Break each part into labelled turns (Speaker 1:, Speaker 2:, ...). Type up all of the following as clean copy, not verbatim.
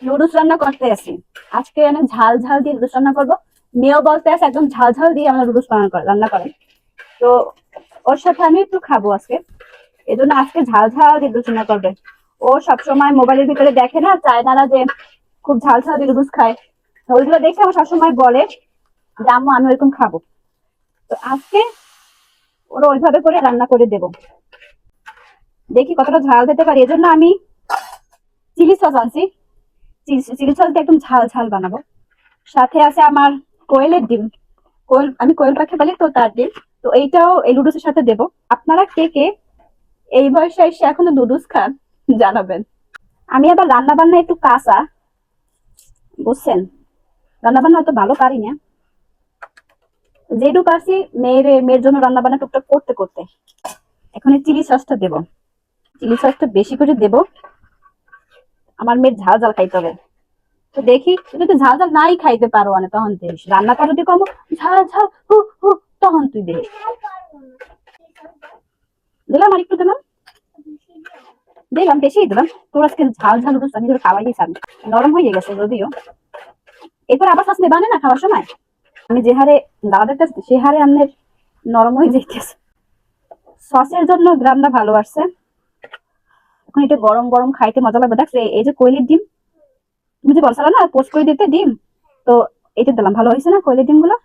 Speaker 1: Noodles রান্না করতে আসি। আজকে অনেক ঝাল ঝাল দিয়ে নুডলস রান্না করবো। মেয়েও বলতে আছে একদম ঝাল ঝাল দিয়ে আমরা নুডলস রান্না করে। তো ওর সাথে আমি একটু খাবো আজকে, এই জন্য আজকে ঝাল ঝাল দিয়ে নুডলস রান্না করবে। ও সবসময় মোবাইলের ভিতরে দেখে না, চায় না যে খুব ঝাল ঝাল দিয়ে নুডলস খায়। তো ওইগুলো দেখে আমার সবসময় বলে যে আম্মু আমি ওইরকম খাবো। তো আজকে ওরা ওইভাবে করে রান্না করে দেবো, দেখি কতটা ঝাল দিতে পারি। এজন্য আমি চিলি সস আনছি। চিলি সস দিয়ে একদম ঝাল ঝাল বানাবো। সাথে আছে আমার কোয়েলের ডিম। আমি কোয়েল পাখি বলি তো, তার ডিম। তো এইটাও এই নুডলসের সাথে দেবো। আপনারা কে কে এই বয়সে এসে এখনো নুডলস খান জানাবেন। আমি আবার রান্না বান্না একটু কাঁচা, বুঝছেন, রান্না বান্না অত ভালো পারি না। যেটুকু পারছি মেয়ের জন্য রান্না বান্না টুকটাক করতে করতে। এখন এই চিলি সসটা দেবো, চিলি সসটা বেশি করে দেবো। আমার মেয়ের ঝাল ঝাল খাইতে হবে। তো দেখি যদি ঝাল ঝাল নাই খাইতে পারো না, তখন দেখ রান্না করো যদি কম ঝাল ঝাল হু হু, তখন তুই দেখ। দিলাম আর একটু দিলাম, দিলাম বেশি দিলাম। তোর আজকে ঝাল ঝাল উঠে আমি খাওয়াই দিয়েছি, নরম হয়ে গেছে যদিও। এরপর আবার সস নেবানে না খাওয়ার সময়। আমি যে হারে দাওয়া দেখতেছি সে হারে আমাদের নরম হয়ে যেতেছে। সসের জন্য গ্রামটা ভালো আসছে। এখন এটা গরম গরম খাইতে মজা লাগবে। দেখছো এই যে কোয়েলের ডিম, তুমি যে বলছিলে না পোস্ট করে দিতে ডিম, তো এটা দিলাম, ভালো হয়েছে না কোয়েলের ডিম গুলো।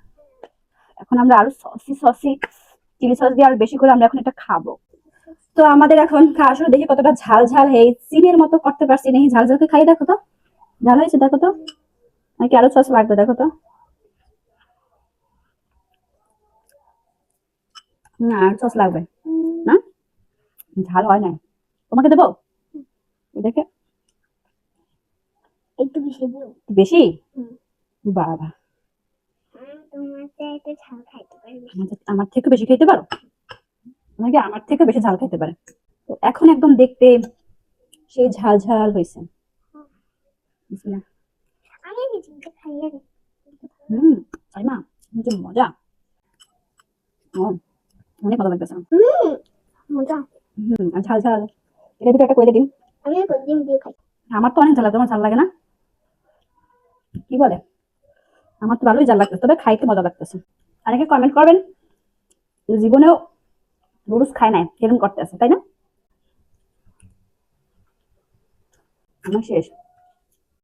Speaker 1: এখন আমরা আরো সসি সসি চিলি সস দিয়ে আরো বেশি করে আমরা এখন এটা খাবো। তো আমাদের এখন খাওয়া শুরু, দেখি কতটা ঝাল ঝাল এই চিনির মতো করতে পারছি নাকি। ঝাল ঝালকে খাই দেখো তো, ঝাল হয়েছে দেখো তো, নাকি আরো সস লাগবে দেখো তো। না আর সস লাগবে না, ঝাল হয় না। তোমাকে দেবো দেখে
Speaker 2: একটু বেশি দিও।
Speaker 1: বেশি।
Speaker 2: হুম।
Speaker 1: বাবা,
Speaker 2: তোমার চাইতে ঝাল খাইতে পারবি।
Speaker 1: আমার থেকে বেশি খেতে পারো, নাকি আমার থেকে বেশি ঝাল খেতে পারে। তো এখন একদম দেখতে সেই ঝাল ঝাল হয়েছে। বিসমিল্লাহ।
Speaker 2: আমি নিজেকে খাইয়ে দিই।
Speaker 1: হুম, তাই না, যে মজা। ও, অনেক মজা লাগতেছে।
Speaker 2: মজা।
Speaker 1: আর ঝাল ঝাল এটার ভিতরে একটা কইলে দিন।
Speaker 2: আমি ডিম দিয়ে খাই।
Speaker 1: আমার তো অনেক ঝাল লাগে, তোমার ঝাল লাগে না? কি বলে, আমার তো ভালোই ঝাল লাগতেছে, তবে খাইতে মজা লাগতেছে। অনেকে কমেন্ট করবেন জীবনেও নুডলস খায় নাই এরকম করতে আছে, তাই না? আমার শেষ।